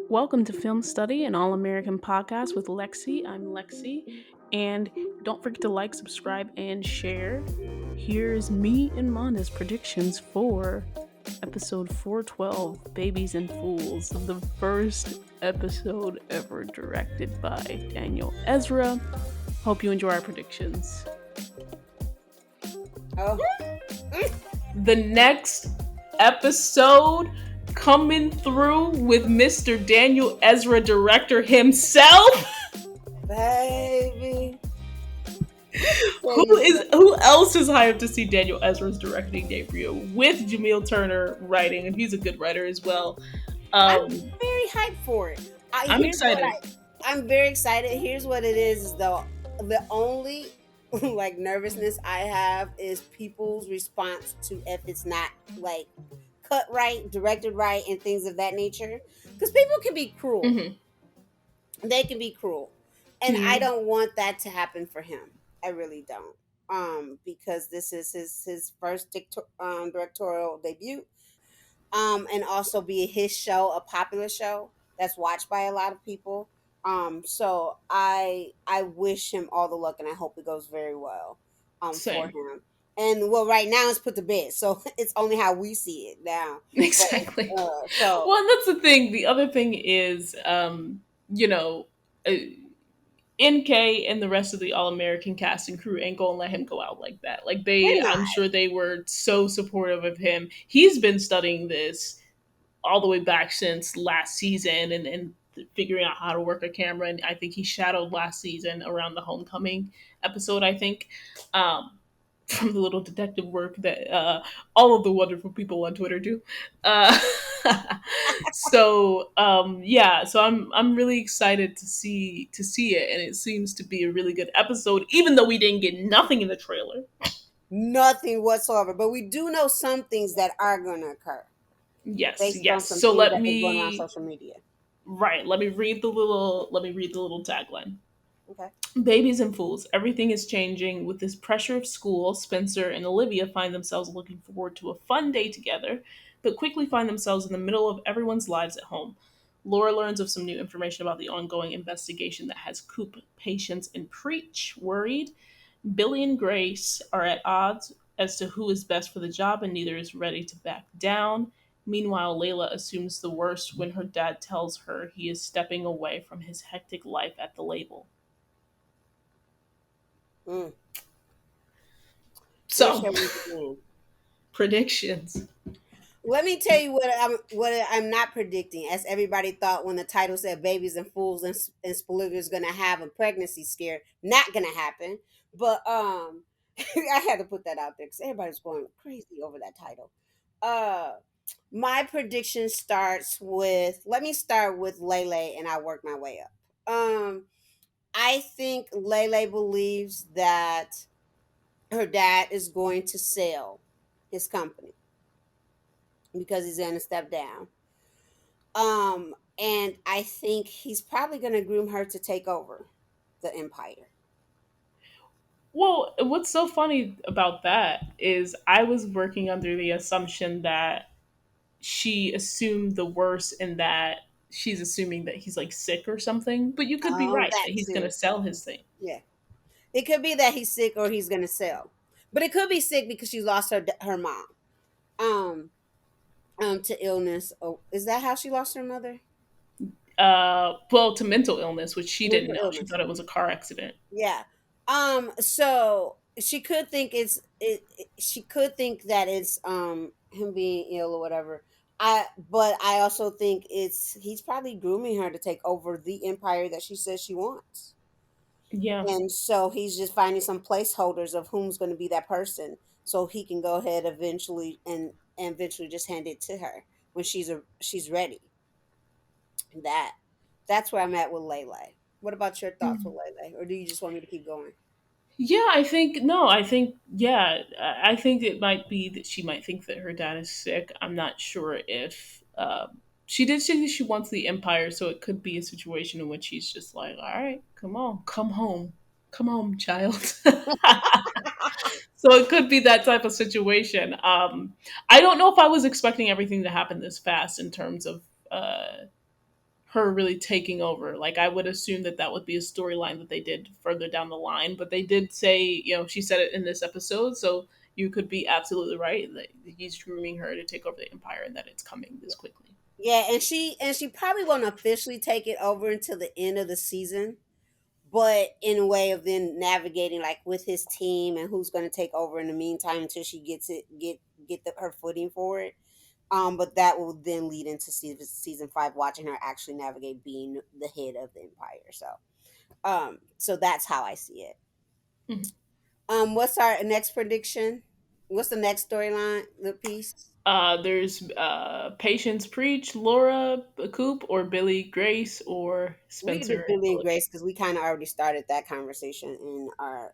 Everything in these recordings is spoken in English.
Welcome to Film Study, an all American podcast with Lexi. I'm Lexi, and don't forget to like, subscribe, and share. Here's me and Monda's predictions for episode 412 Babies and Fools, the first episode ever directed by Daniel Ezra. Hope you enjoy our predictions. Oh. The next episode coming through with Mr. Daniel Ezra, director himself. Baby. Who else is hyped to see Daniel Ezra's directing debut with Jamil Turner writing, and he's a good writer as well. I'm very hyped for it. I'm excited. I'm very excited. Here's what it is though. The only like nervousness I have is people's response to if it's not like cut right, directed right, and things of that nature. Because people can be cruel. Mm-hmm. They can be cruel. And I don't want that to happen for him. I really don't. Because this is his first directorial debut. And also be his show, a popular show that's watched by a lot of people. So I wish him all the luck, and I hope it goes very well for him. And well, right now it's put to bed, so it's only how we see it now. Exactly. But, well, and that's the thing. The other thing is, NK and the rest of the All American cast and crew ain't gonna let him go out like that. Like I'm sure they were so supportive of him. He's been studying this all the way back since last season and figuring out how to work a camera. And I think he shadowed last season around the homecoming episode, I think. From the little detective work that all of the wonderful people on Twitter do. So I'm really excited to see it, and it seems to be a really good episode, even though we didn't get nothing in the trailer. Nothing whatsoever, but we do know some things that are going to occur. Yes. So let me going on social media. Right. Let me read the little tagline. Okay. Babies and fools. Everything is changing. With this pressure of school, Spencer and Olivia find themselves looking forward to a fun day together, but quickly find themselves in the middle of everyone's lives at home. Laura learns of some new information about the ongoing investigation that has Coop, Patience, and Preach worried. Billy and Grace are at odds as to who is best for the job, and neither is ready to back down. Meanwhile, Layla assumes the worst when her dad tells her he is stepping away from his hectic life at the label. So, predictions. Let me tell you what I'm not predicting, as everybody thought when the title said "Babies and Fools" and Spilliga is going to have a pregnancy scare. Not going to happen, but I had to put that out there because everybody's going crazy over that title. My prediction starts with. Let me start with Lele, and I'll work my way up. I think Lele believes that her dad is going to sell his company because he's going to step down. And I think he's probably going to groom her to take over the empire. Well, what's so funny about that is I was working under the assumption that she assumed the worst in that she's assuming that he's like sick or something. But you could be right that he's going to sell his thing. Yeah. It could be that he's sick or he's going to sell. But it could be sick because she lost her mom. To illness. Oh, is that how she lost her mother? Well, to mental illness, which she didn't know. Illness. She thought it was a car accident. Yeah. So she could think she could think that it's him being ill or whatever. But I also think he's probably grooming her to take over the empire that she says she wants. Yeah. And so he's just finding some placeholders of who's going to be that person, so he can go ahead eventually and eventually just hand it to her when she's ready. That's where I'm at with Lele. What about your thoughts with Lele, or do you just want me to keep going? Yeah, I think it might be that she might think that her dad is sick. I'm not sure if she did say that she wants the empire, so it could be a situation in which she's just like, all right, come on, come home, child. So it could be that type of situation. I don't know if I was expecting everything to happen this fast in terms of her really taking over. Like I would assume that that would be a storyline that they did further down the line, but they did say, she said it in this episode, so you could be absolutely right that he's grooming her to take over the empire and that it's coming this quickly. Yeah, and she probably won't officially take it over until the end of the season, but in a way of then navigating like with his team and who's going to take over in the meantime until she gets it get her footing for it. But that will then lead into season 5, watching her actually navigate being the head of the empire. So that's how I see it. Mhm. What's our next prediction? What's the next storyline, the piece? There's Patience Preach, Laura Coop, or Billy Grace, or We could do Spencer and Billy and Olivia. Grace because we kind of already started that conversation in our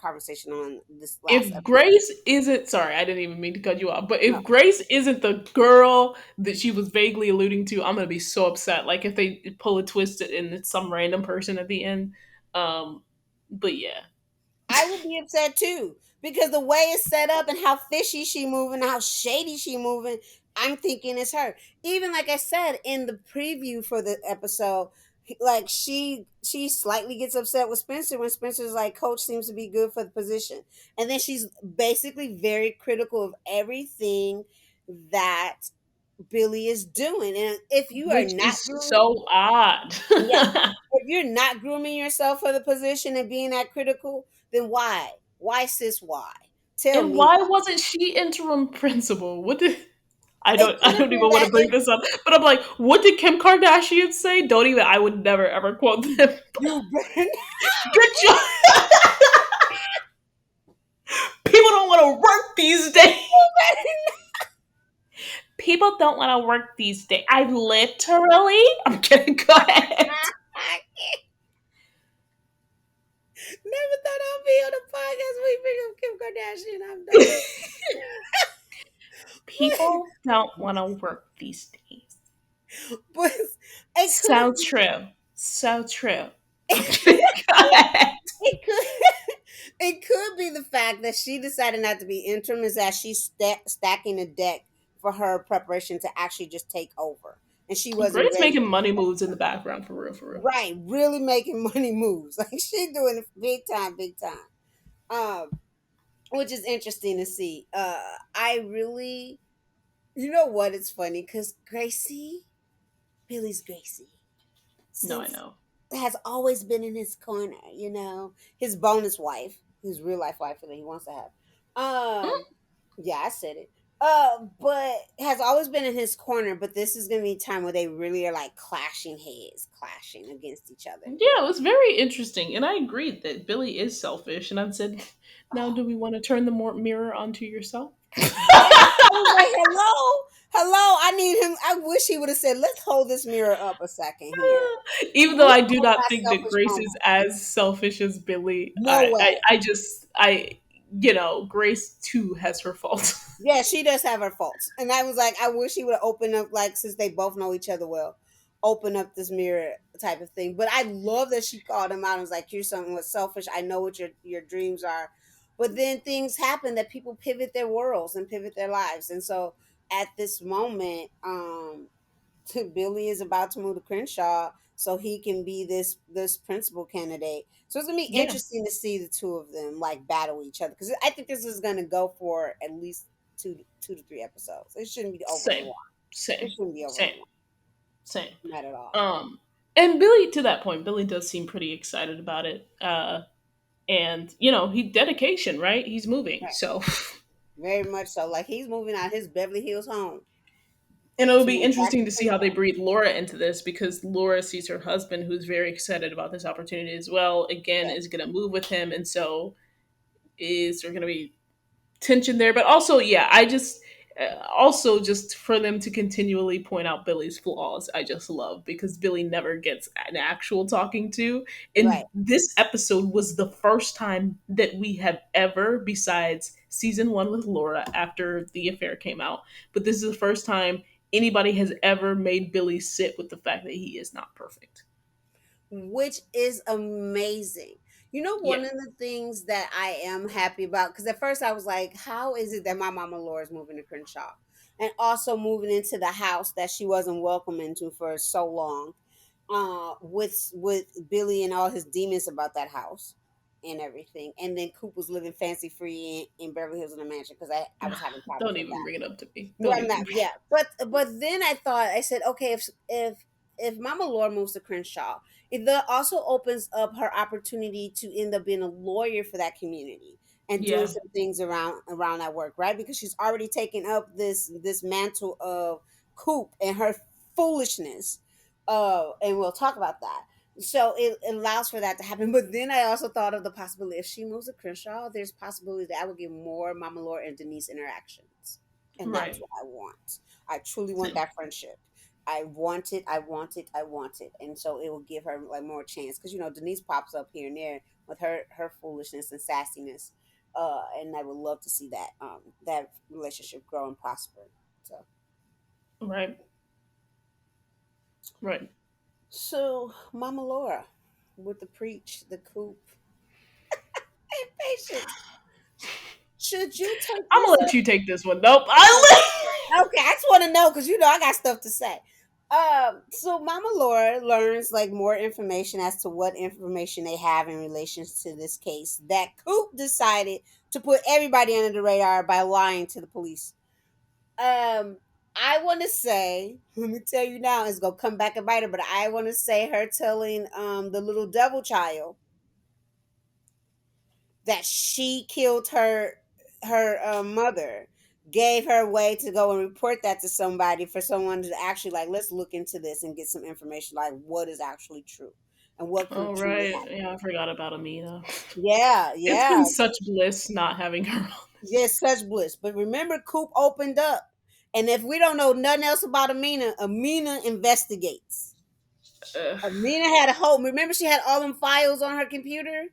conversation on this last If episode. Grace isn't, sorry, I didn't even mean to cut you off, but No, if Grace isn't the girl that she was vaguely alluding to, I'm gonna be so upset. Like if they pull a twist and it's some random person at the end. Um, but yeah, I would be upset too because the way it's set up and how fishy she moving, how shady she moving, I'm thinking it's her. Even like I said in the preview for the episode, like she slightly gets upset with Spencer when Spencer's like, Coach seems to be good for the position, and then she's basically very critical of everything that Billy is doing. And if you are which not is grooming, so odd. yeah, if you're not grooming yourself for the position and being that critical, then why? Why, sis? Why? Tell And me why why. wasn't she interim principal? What did I It don't could I have don't been even want that to bring this up, but I'm like, what did Kim Kardashian say? Don't even. I would never ever quote them. you better Good job. People don't want to work these days. People don't want to work these days. I literally. I'm kidding. Go ahead. I never thought I'd be on a podcast when you bring up Kim Kardashian. I'm done. People don't want to work these days. But it So could true. So true. I'm be. kidding. Go ahead. It could it could be the fact that she decided not to be interim is that she's stacking a deck for her preparation to actually just take over, and she wasn't Grace ready. making money moves in the background for real, for real. Right, really making money moves. Like she doing it big time, big time. Which is interesting to see. I really, you know what? It's funny because Billy's Gracie, No, I since know. has always been in his corner. You know, his bonus wife, his real life wife that he wants to have. Yeah, I said it. But has always been in his corner. But this is gonna be a time where they really are like clashing heads, clashing against each other. Yeah, it was very interesting, and I agreed that Billy is selfish. And I said, "Now, do we want to turn the mirror onto yourself?" Right? I was like, hello, hello. I need him. I wish he would have said, let's hold this mirror up a second here. Even though Let's I do have not my think that selfish Grace moment. is as selfish as Billy, No way. Grace too has her faults. Yeah, she does have her faults. And I was like, I wish he would have opened up, like, since they both know each other well, open up this mirror type of thing. But I love that she called him out and was like, you're something was selfish. I know what your dreams are. But then things happen that people pivot their worlds and pivot their lives. And so at this moment, Billy is about to move to Crenshaw so he can be this principal candidate. So it's gonna be Yeah, interesting to see the two of them like battle each other because I think this is gonna go for at least two to three episodes. It shouldn't be overly same, long. It same, shouldn't be overly same, long. same. Not at all. Um, and Billy, to that point, Billy does seem pretty excited about it. And he dedication, right? He's moving, Right. so. Very much so. Like he's moving out his Beverly Hills home And it'll to be move back interesting to to see how they Crenshaw. breed Laura into this because Laura sees her husband, who's very excited about this opportunity as well, again, Yes. is going to move with him. And so is there going to be tension there? But also, yeah, also just for them to continually point out Billy's flaws, I just love because Billy never gets an actual talking to. And Right. this episode was the first time that we have ever, besides season 1 with Laura after the affair came out, but this is the first time anybody has ever made Billy sit with the fact that he is not perfect. Which is amazing. You know, Yeah. one of the things that I am happy about, because at first I was like, how is it that my mama Laura is moving to Crenshaw? and also moving into the house that she wasn't welcome into for so long, with Billy and all his demons about that house and everything. And then Coop was living fancy free in Beverly Hills in a mansion because I was having problems Don't with even that. bring it up to me. Well, Don't I'm not. even. Yeah, but then I said, okay, if Mama Laura moves to Crenshaw, it also opens up her opportunity to end up being a lawyer for that community and doing Yeah. some things around that work, right? Because she's already taken up this mantle of Coop and her foolishness. And we'll talk about that. So it allows for that to happen. But then I also thought of the possibility if she moves to Crenshaw, there's possibility that I would get more Mama Laura and Denise interactions, and that's Right. what I want. I truly want Same. that friendship. I want it. I want it. I want it. And so it will give her like more chance because Denise pops up here and there with her foolishness and sassiness, and I would love to see that relationship grow and prosper. So Right. Right. Mama Laura with the preach, the coop, and patience. Should you take I'm this gonna let up? you take this one. Nope. Okay. I Okay, I just want to know because I got stuff to say. So Mama Laura learns like more information as to what information they have in relation to this case. That Coop decided to put everybody under the radar by lying to the police. I want to say, let me tell you now, it's gonna come back and bite her. But I want to say her telling the little devil child that she killed her mother gave her a way to go and report that to somebody for someone to actually like let's look into this and get some information like what is actually true and what could have All truly right. happened. Yeah, I forgot about Amina. Yeah, It's yeah, been such bliss not having her on this. yes, such bliss. But remember, Coop opened up, and if we don't know nothing else about Amina investigates. Ugh, Amina had a whole. Remember, she had all them files on her computer.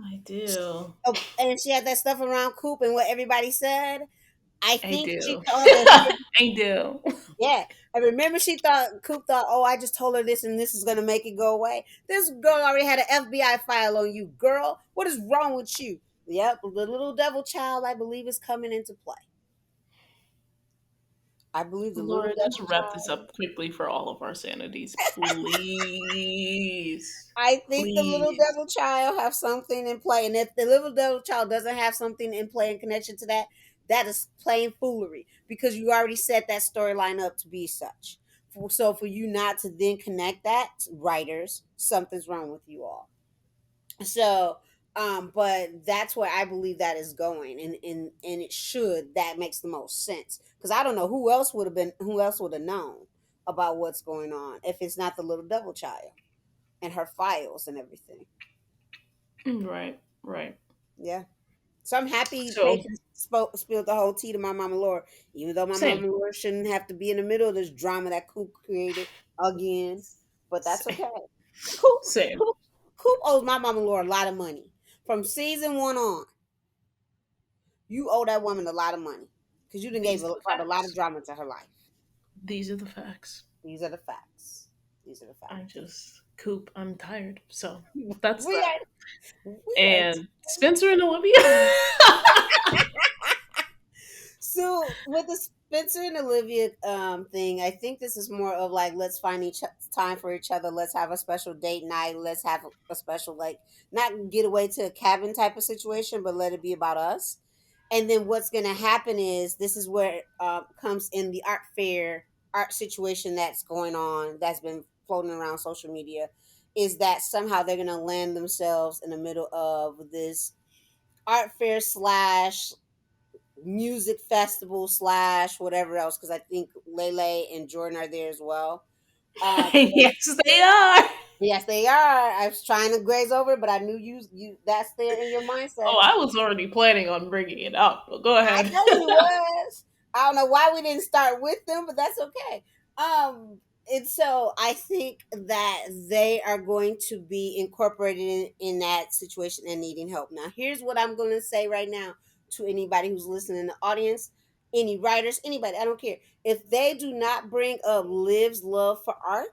I do. Oh, and she had that stuff around Coop and what everybody said. I I think she do. called her hidden. I do. Yeah. I remember Coop thought, oh, I just told her this and this is going to make it go away. This girl already had an FBI file on you, girl. What is wrong with you? Yep. The little devil child, I believe, is coming into play. I believe the little Laura, just devil wrap this child. up quickly for all of our sanities, please. I think the little Please. devil child have something in play. And if the little devil child doesn't have something in play in connection to that, that is plain foolery because you already set that storyline up to be such. So for you not to then connect that, writers, something's wrong with you all. So but that's where I believe that is going, and it should. That makes the most sense because I don't know who else would have known about what's going on if it's not the little devil child and her files and everything. Right, right. Yeah. So I'm happy So, Patience spilled the whole tea to my mama Laura, even though my same. mama Laura shouldn't have to be in the middle of this drama that Coop created again. But that's Same. okay. Coop, Same. Coop, Coop owes my mama Laura a lot of money. From season one on, you owe that woman a lot of money because you done These are the brought a lot of facts. drama to her life. These are the facts. These are the facts. These are the I facts. just, Coop, I'm tired. So, that's We that. are And Spencer and Olivia. So with the Spencer and Olivia thing, I think this is more of like let's find each time for each other. Let's have a special date night. Let's have a special like not get away to a cabin type of situation, but let it be about us. And then what's going to happen is this is where comes in the art fair art situation that's going on that's been floating around social media is that somehow they're going to land themselves in the middle of this art fair slash music festival slash whatever else because I think Lele and Jordan are there as well. But Yes, they are. yes, they are. I was trying to graze over, it, but I knew you that's there in your mindset. Oh, I was already planning on bringing it up, but go I ahead. know you was. I don't know why we didn't start with them, but that's okay. And so I think that they are going to be incorporated in that situation and needing help. Now, here's what I'm going to say right now to anybody who's listening in the audience, any writers, anybody, I don't care. If they do not bring up Liv's love for art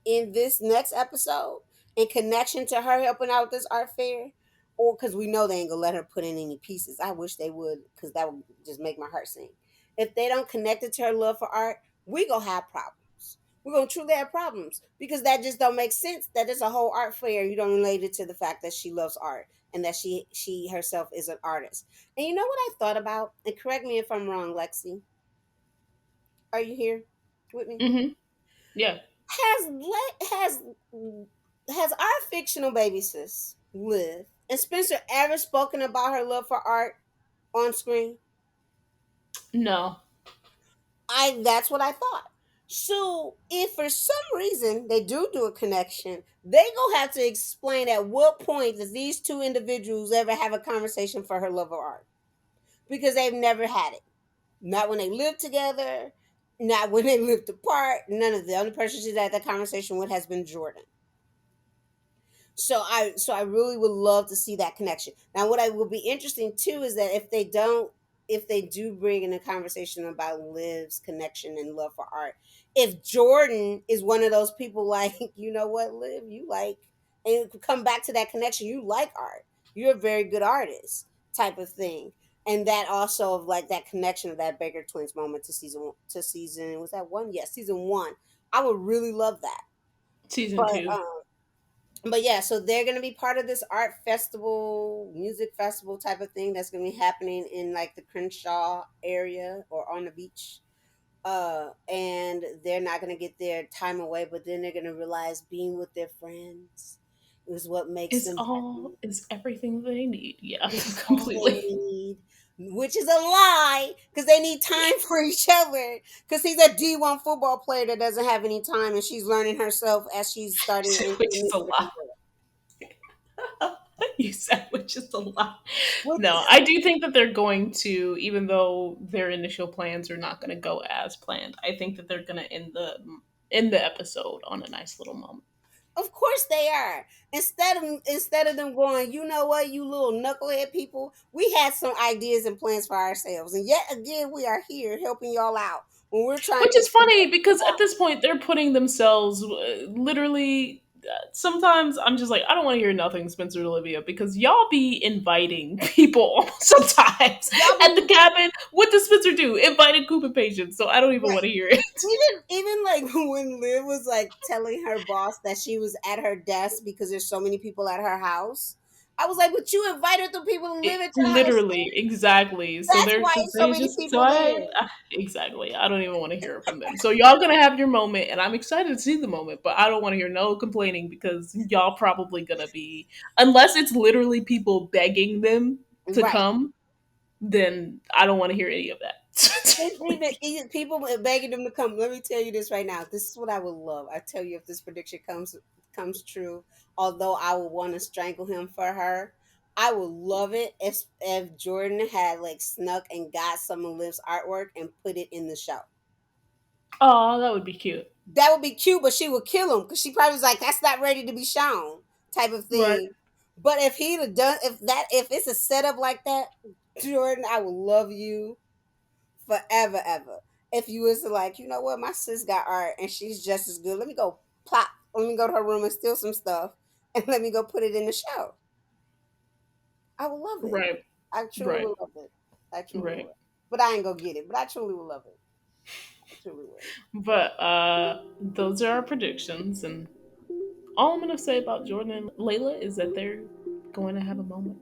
in this next episode in connection to her helping out with this art fair, or because we know they ain't gonna let her put in any pieces. I wish they would, because that would just make my heart sing. if they don't connect it to her love for art, we gonna have problems. We're gonna truly have problems because that just don't make sense. That is a whole art fair. You don't relate it to the fact that she loves art and that she herself is an artist. And you know what I thought about? And correct me if I'm wrong, Lexi. Are you here with me? Mm-hmm. Yeah. Has our fictional baby sis Liv and Spencer ever spoken about her love for art on screen? No. I That's what I thought. So if for some reason they do a connection, they gonna have to explain at what point does these two individuals ever have a conversation for her love of art, because they've never had it. Not when they lived together, not when they lived apart. None of the only person she's had that conversation with has been Jordan. So I really would love to see that connection. Now what I will be interesting too is that if they do bring in a conversation about Liv's connection and love for art, if Jordan is one of those people like, you know what, Liv, you like, and come back to that connection, you like art, you're a very good artist type of thing. And that also of like that connection of that Baker twins moment to season, was that one? Yes, season one. I would really love that. Season But 2. but yeah, so they're gonna be part of this art festival, music festival type of thing that's gonna be happening in like the Crenshaw area or on the beach. And they're not gonna get their time away, but then they're gonna realize being with their friends is what makes them happy. Is everything they need. Yeah, It's all they completely. need, which is a lie because they need time for each other. Because he's a D1 football player that doesn't have any time, and she's learning herself as she's starting into Which the is a music lot. world. You said which is a lot. Which No, I do think that they're going to, even though their initial plans are not going to go as planned. I think that they're going to end the episode on a nice little moment. Of course they are. Instead of them going, you know what, you little knucklehead people, we had some ideas and plans for ourselves, and yet again we are here helping y'all out when we're trying Which to is figure funny this because at out. this point they're putting themselves literally. Sometimes I'm just like, I don't want to hear nothing, Spencer and Olivia, because y'all be inviting people sometimes Y'all at the be cabin. What does Spencer do? Invited Coop and Patience, so I don't even want right. to hear it. Even like when Liv was like telling her boss that she was at her desk because there's so many people at her house. I was like, but you invited the people to live at your house Literally, too. exactly. So That's they're why just it's so they many just so people there. exactly. I don't even want to hear it from them. So y'all gonna have your moment, and I'm excited to see the moment, but I don't want to hear no complaining because y'all probably gonna be, unless it's literally people begging them to Right. come, then I don't want to hear any of that. Even people begging them to come. Let me tell you this right now. This is what I would love. I tell you, if this prediction comes true, although I would want to strangle him for her, I would love it if Jordan had like snuck and got some of Liv's artwork and put it in the show. Oh, that would be cute. That would be cute, but she would kill him because she probably was like, "That's not ready to be shown," type of Right. thing. But if he'd have done, if it's a setup like that, Jordan, I would love you forever, ever. If you was to like, you know what, my sis got art and she's just as good. Let me go plop. Let me go to her room and steal some stuff, and let me go put it in the show. I would love it. Right. I truly Right. would love it. I truly Right. would. But I ain't gonna get it. But I truly would love it. I truly would. But those are our predictions, and all I'm gonna say about Jordan and Layla is that they're going to have a moment.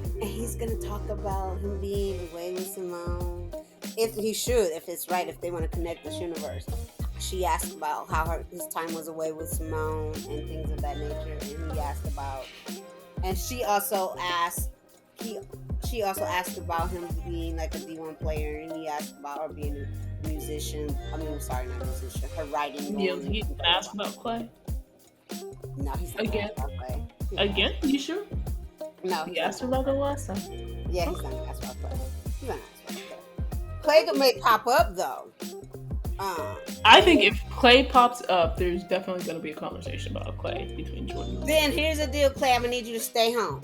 And he's gonna talk about him being away with Simone. If he should, if it's right, if they want to connect this universe. She asked about how his time was away with Simone and things of that nature, and he asked about, and he she also asked about him being like a D1 player, and he asked about her being a musician. I mean, sorry, not a musician. Her writing You going and he's things gonna like ask about Clay that. No, he's not gonna again. ask about Clay. He's not gonna Again? You sure? No, He he's not asked her gonna about ask the about last time. Clay. Yeah, he's Okay. not gonna ask about Clay. He's not gonna ask about Clay. Clay may pop up though. I And think if Clay pops up, there's definitely gonna be a conversation about Clay between Jordan and then here's the deal, Clay. I'm gonna need you to stay home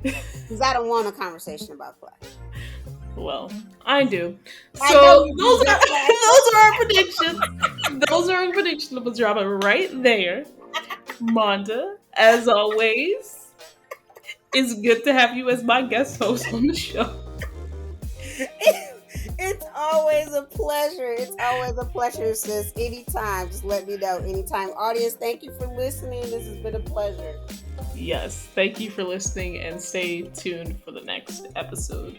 Olivia. because I don't want a conversation about Clay. Well, I do. I know So you do. those are That's why I those are our predictions. Those are our predictions. We'll drop it right there. Monda, as always, it's good to have you as my guest host on the show. said It's always a pleasure. It's always a pleasure, sis. Anytime. Just let me know. Anytime. Audience, thank you for listening. This has been a pleasure. Yes, thank you for listening and stay tuned for the next episode.